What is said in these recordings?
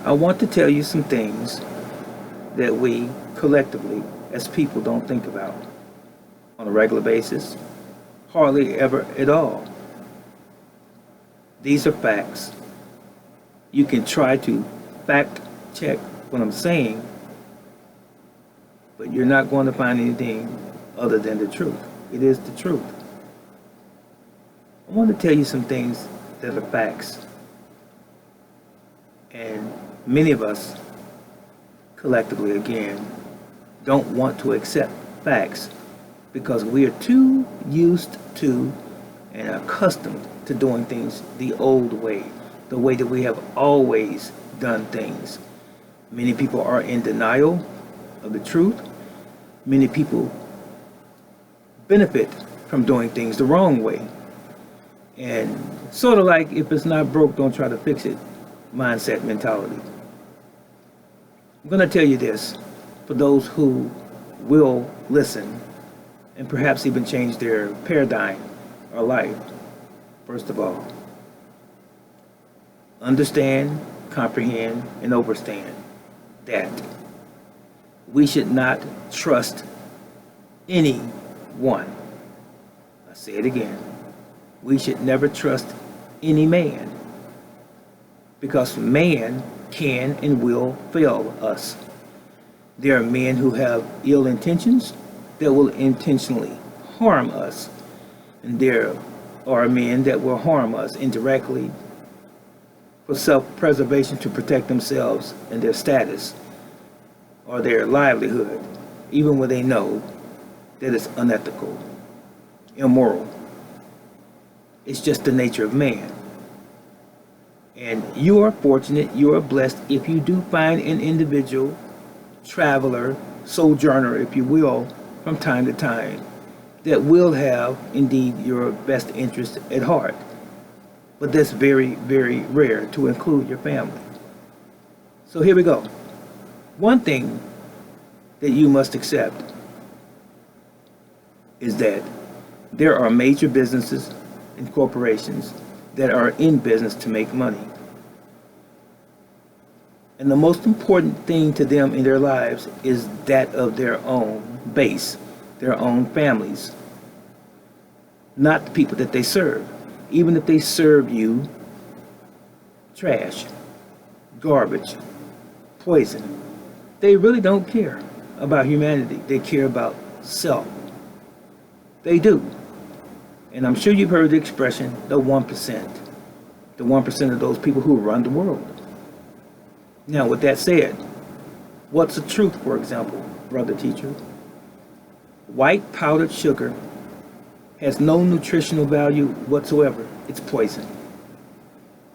I want to tell you some things that we collectively as people don't think about on a regular basis, hardly ever at all. These are facts. You can try to fact check what I'm saying, but you're not going to find anything other than the truth. It is the truth. I want to tell you some things that are facts. And many of us, collectively again, don't want to accept facts because we are too used to and accustomed to doing things the old way, the way that we have always done things. Many people are in denial of the truth. Many people benefit from doing things the wrong way. And sort of like, if it's not broke, don't try to fix it mindset mentality. I'm going to tell you this for those who will listen and perhaps even change their paradigm or life. First of all, understand, comprehend, and understand that we should not trust anyone. I say it again. We should never trust any man, because man can and will fail us. There are men who have ill intentions that will intentionally harm us, and there are men that will harm us indirectly for self-preservation, to protect themselves and their status or their livelihood, even when they know that it's unethical, immoral. It's just the nature of man. And you are fortunate, you are blessed if you do find an individual, traveler, sojourner, if you will, from time to time, that will have indeed your best interest at heart. But that's very, very rare to include your family. So here we go. One thing that you must accept is that there are major businesses and corporations that are in business to make money. And the most important thing to them in their lives is that of their own base, their own families, not the people that they serve. Even if they serve you trash, garbage, poison, they really don't care about humanity. They care about self. They do. And I'm sure you've heard the expression, the 1%. The 1% of those people who run the world. Now, with that said, what's the truth, for example, brother teacher? White powdered sugar has no nutritional value whatsoever. It's poison.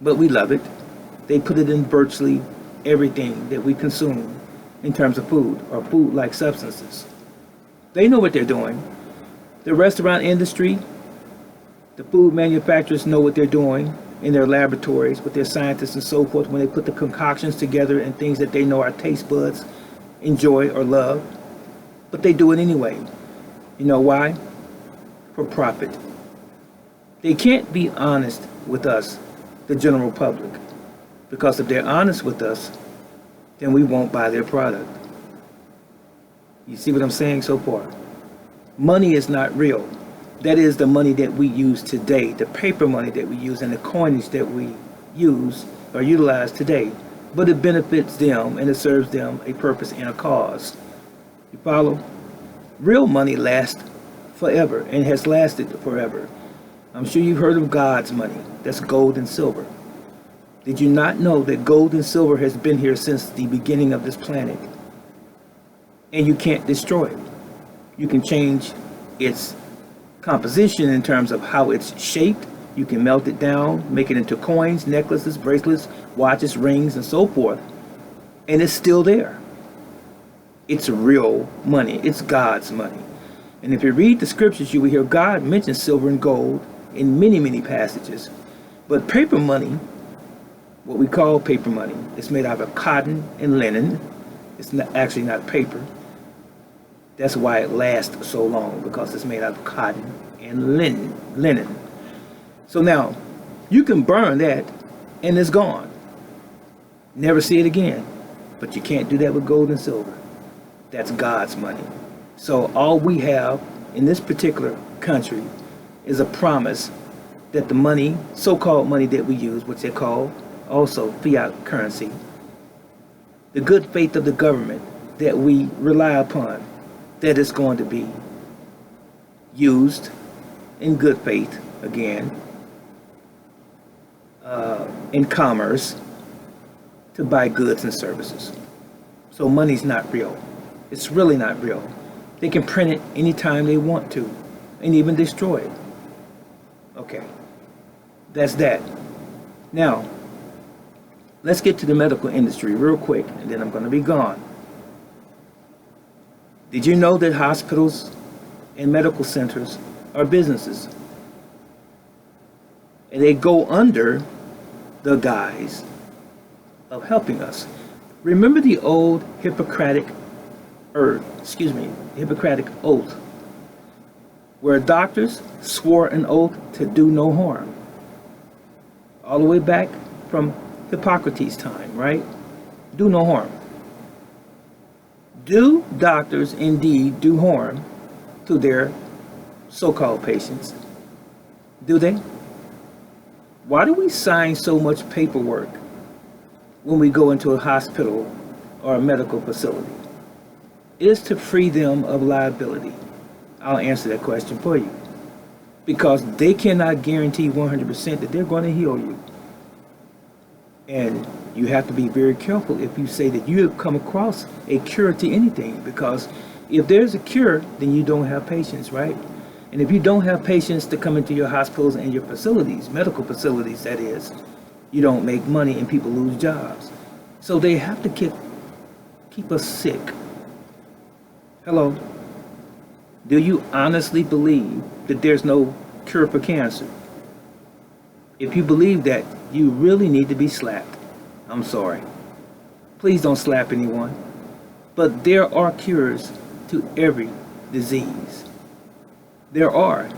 But we love it. They put it in virtually everything that we consume in terms of food or food-like substances. They know what they're doing. The restaurant industry, the food manufacturers know what they're doing in their laboratories with their scientists and so forth when they put the concoctions together and things that they know our taste buds enjoy or love. But they do it anyway. You know why? For profit. They can't be honest with us, the general public, because if they're honest with us, then we won't buy their product. You see what I'm saying so far? Money is not real. That is the money that we use today, the paper money that we use and the coinage that we use or utilize today. But it benefits them and it serves them a purpose and a cause. You follow? Real money lasts forever and has lasted forever. I'm sure you've heard of God's money. That's gold and silver. Did you not know that gold and silver has been here since the beginning of this planet? And you can't destroy it. You can change its composition in terms of how it's shaped. You can melt it down, make it into coins, necklaces, bracelets, watches, rings, and so forth. And it's still there. It's real money. It's God's money. And if you read the scriptures, you will hear God mention silver and gold in many, many passages. But paper money, what we call paper money, is made out of cotton and linen. It's not, actually not paper. That's why it lasts so long, because it's made out of cotton and linen. So now, you can burn that and it's gone. never see it again. But you can't do that with gold and silver. That's God's money. So all we have in this particular country is a promise that the money, so-called money that we use, which they call also fiat currency, the good faith of the government that we rely upon, that is going to be used in good faith again, in commerce, to buy goods and services. So money's not real. It's really not real. They can print it anytime they want to and even destroy it. Okay, that's that. Now, let's get to the medical industry real quick, and then I'm going to be gone. Did you know that hospitals and medical centers are businesses? And they go under the guise of helping us. Remember the old Hippocratic oath, where doctors swore an oath to do no harm. All the way back from Hippocrates' time, right? Do no harm. Do doctors indeed do harm to their so-called patients? Do they? Why do we sign so much paperwork when we go into a hospital or a medical facility? It is to free them of liability. I'll answer that question for you. Because they cannot guarantee 100% that they're going to heal you. And you have to be very careful if you say that you have come across a cure to anything. Because if there's a cure, then you don't have patients, right? And if you don't have patients to come into your hospitals and your facilities, medical facilities that is, you don't make money and people lose jobs. So they have to keep us sick. Hello? Do you honestly believe that there's no cure for cancer? If you believe that, you really need to be slapped. I'm sorry. Please don't slap anyone. But there are cures to every disease. There are.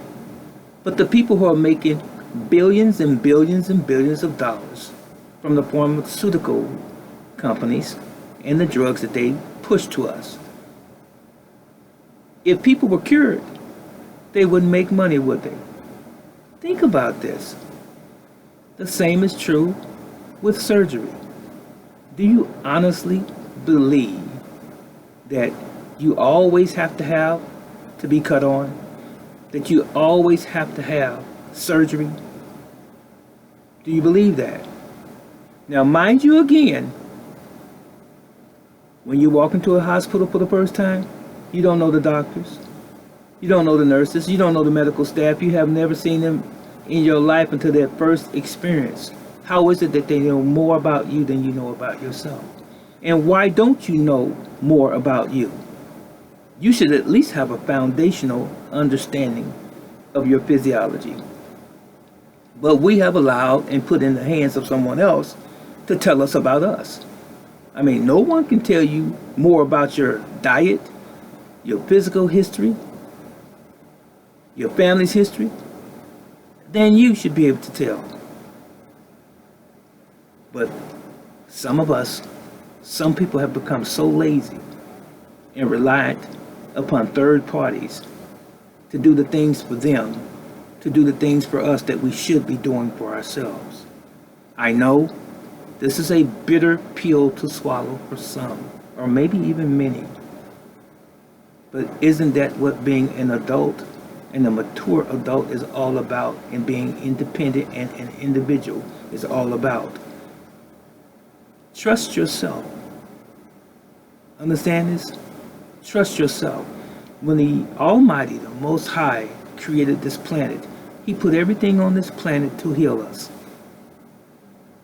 But the people who are making billions and billions and billions of dollars from the pharmaceutical companies and the drugs that they push to us. If people were cured, they wouldn't make money, would they? Think about this. The same is true with surgery. Do you honestly believe that you always have to be cut on? That you always have to have surgery? Do you believe that? Now, mind you again, when you walk into a hospital for the first time, you don't know the doctors, you don't know the nurses, you don't know the medical staff, you have never seen them in your life until their first experience. How is it that they know more about you than you know about yourself? And why don't you know more about you? You should at least have a foundational understanding of your physiology. But we have allowed and put in the hands of someone else to tell us about us. I mean, no one can tell you more about your diet, your physical history, your family's history, than you should be able to tell. But some of us, some people have become so lazy and reliant upon third parties to do the things for them, to do the things for us that we should be doing for ourselves. I know this is a bitter pill to swallow for some, or maybe even many. But isn't that what being an adult and a mature adult is all about, and being independent and an individual is all about? Trust yourself. Understand this? Trust yourself. When the Almighty, the Most High, created this planet, He put everything on this planet to heal us.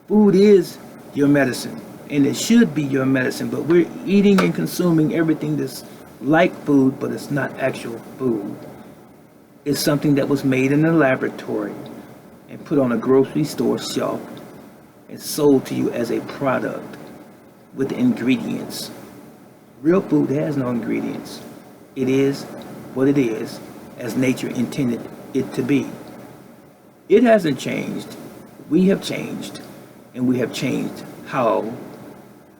Food is your medicine, and it should be your medicine, but we're eating and consuming everything that's like food, but it's not actual food. It's something that was made in a laboratory and put on a grocery store shelf and sold to you as a product with ingredients. Real food has no ingredients. It is what it is, as nature intended it to be. It hasn't changed. We have changed, and we have changed how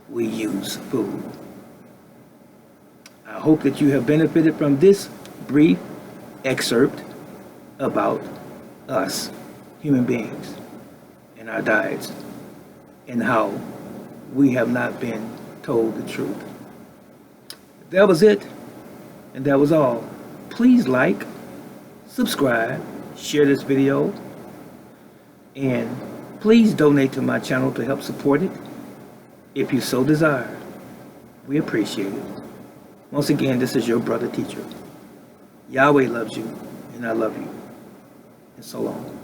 we use food. I hope that you have benefited from this brief excerpt about us, human beings, and our diets, and how we have not been told the truth. That was it, and that was all. Please like, subscribe, share this video, and please donate to my channel to help support it if you so desire. We appreciate it. Once again, this is your brother teacher. Yahweh loves you, and I love you. And so long.